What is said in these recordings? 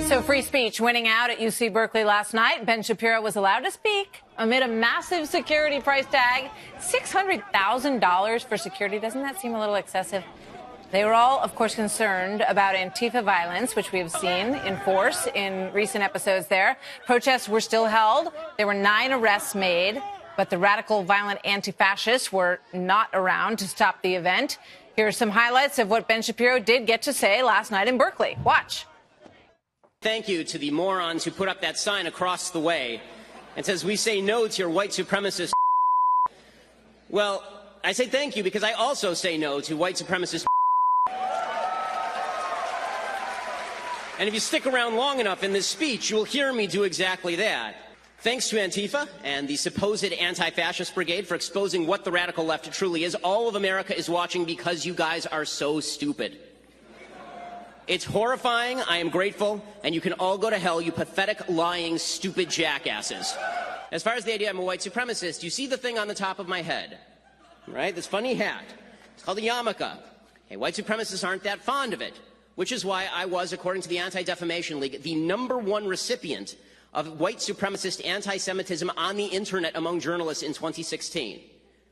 So free speech winning out at UC Berkeley last night. Ben Shapiro was allowed to speak amid a massive security price tag. $600,000 for security. Doesn't that seem a little excessive? They were all, of course, concerned about Antifa violence, which we have seen in force in recent episodes there. Protests were still held. There were 9 arrests made, but the radical, violent anti-fascists were not around to stop the event. Here are some highlights of what Ben Shapiro did get to say last night in Berkeley. Watch. Thank you to the morons who put up that sign across the way and says, "We say no to your white supremacist." Well, I say thank you because I also say no to white supremacist. And if you stick around long enough in this speech, you will hear me do exactly that. Thanks to Antifa and the supposed anti-fascist brigade for exposing what the radical left truly is, all of America is watching because you guys are so stupid. It's horrifying, I am grateful, and you can all go to hell, you pathetic, lying, stupid jackasses. As far as the idea I'm a white supremacist, you see the thing on the top of my head, right? This funny hat. It's called a yarmulke. Hey, white supremacists aren't that fond of it, which is why I was, according to the Anti-Defamation League, the #1 recipient of white supremacist anti-Semitism on the internet among journalists in 2016.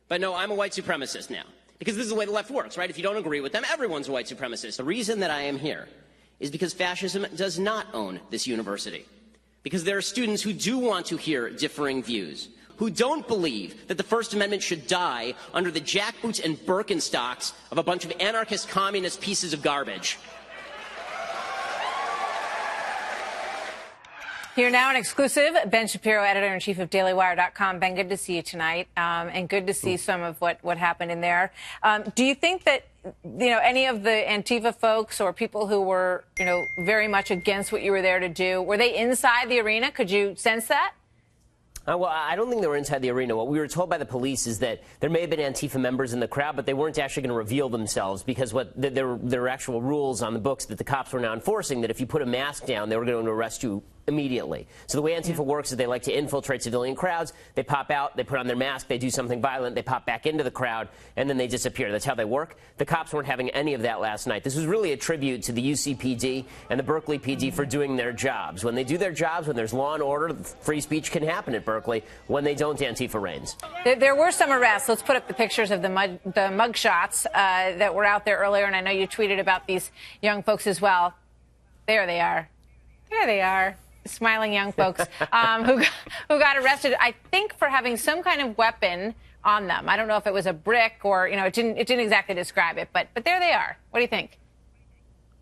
But no, I'm a white supremacist now. Because this is the way the left works, right? If you don't agree with them, everyone's a white supremacist. The reason that I am here is because fascism does not own this university. Because there are students who do want to hear differing views, who don't believe that the First Amendment should die under the jackboots and Birkenstocks of a bunch of anarchist communist pieces of garbage. Here now an exclusive, Ben Shapiro, editor-in-chief of DailyWire.com. Ben, good to see you tonight, and good to see some of what happened in there. Do you think that, any of the Antifa folks or people who were, very much against what you were there to do, were they inside the arena? Could you sense that? Well, I don't think they were inside the arena. What we were told by the police is that there may have been Antifa members in the crowd, but they weren't actually going to reveal themselves because there were actual rules on the books that the cops were now enforcing that if you put a mask down, they were going to arrest you immediately. So the way Antifa works is they like to infiltrate civilian crowds. They pop out, they put on their mask, they do something violent, they pop back into the crowd, and then they disappear. That's how they work. The cops weren't having any of that last night. This was really a tribute to the UCPD and the Berkeley PD for doing their jobs. When they do their jobs, when there's law and order, free speech can happen at Berkeley. When they don't, Antifa reigns. There were some arrests. Let's put up the pictures of the mug shots that were out there earlier, and I know you tweeted about these young folks as well. There they are. There they are. Smiling young folks who got arrested, I think, for having some kind of weapon on them. I don't know if it was a brick or, it didn't exactly describe it, but there they are. What do you think?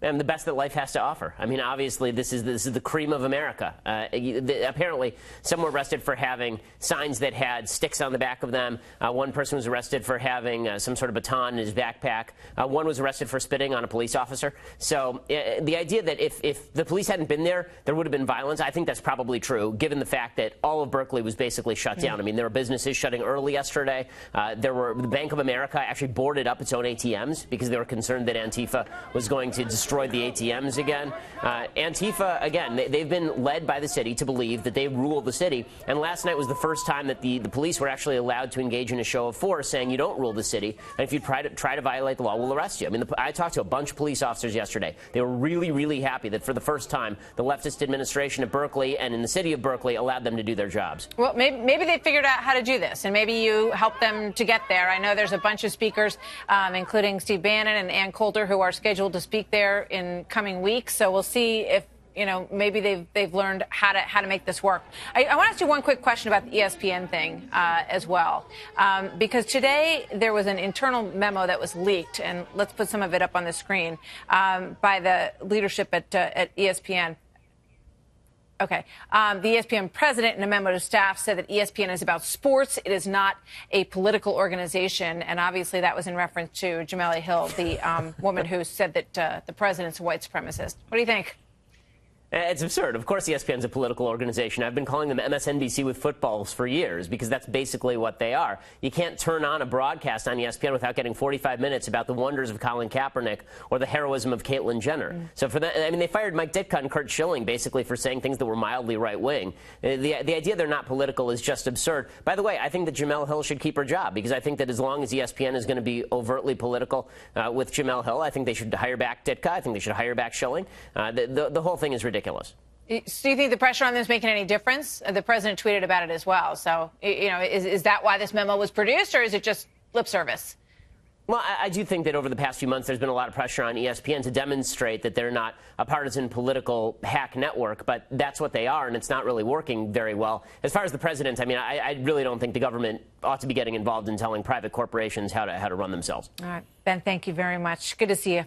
And the best that life has to offer. I mean, obviously, this is the cream of America. Apparently, some were arrested for having signs that had sticks on the back of them. One person was arrested for having some sort of baton in his backpack. One was arrested for spitting on a police officer. So the idea that if the police hadn't been there, there would have been violence, I think that's probably true, given the fact that all of Berkeley was basically shut down. I mean, there were businesses shutting early yesterday. The Bank of America actually boarded up its own ATMs because they were concerned that Antifa was going to destroy the ATMs again. Antifa, again, they've been led by the city to believe that they rule the city. And last night was the first time that the police were actually allowed to engage in a show of force, saying you don't rule the city. And if you try to violate the law, we'll arrest you. I mean, I talked to a bunch of police officers yesterday. They were really, really happy that for the first time, the leftist administration at Berkeley and in the city of Berkeley allowed them to do their jobs. Well, maybe they figured out how to do this, and maybe you helped them to get there. I know there's a bunch of speakers, including Steve Bannon and Ann Coulter, who are scheduled to speak there in coming weeks. So we'll see if, maybe they've learned how to make this work. I want to ask you one quick question about the ESPN thing as well, because today there was an internal memo that was leaked, and let's put some of it up on the screen, by the leadership at ESPN. Okay. The ESPN president, in a memo to staff, said that ESPN is about sports. It is not a political organization. And obviously that was in reference to Jamila Hill, the woman who said that the president's a white supremacist. What do you think? It's absurd. Of course ESPN's a political organization. I've been calling them MSNBC with footballs for years because that's basically what they are. You can't turn on a broadcast on ESPN without getting 45 minutes about the wonders of Colin Kaepernick or the heroism of Caitlyn Jenner. So for that, I mean, they fired Mike Ditka and Kurt Schilling basically for saying things that were mildly right-wing. The idea they're not political is just absurd. By the way, I think that Jamel Hill should keep her job because I think that as long as ESPN is going to be overtly political with Jamel Hill, I think they should hire back Ditka. I think they should hire back Schilling. The whole thing is ridiculous. ridiculous. So do you think the pressure on them is making any difference? The president tweeted about it as well. So, is that why this memo was produced, or is it just lip service? Well, I do think that over the past few months, there's been a lot of pressure on ESPN to demonstrate that they're not a partisan political hack network, but that's what they are, and it's not really working very well. As far as the president, I mean, I really don't think the government ought to be getting involved in telling private corporations how to run themselves. All right, Ben, thank you very much. Good to see you.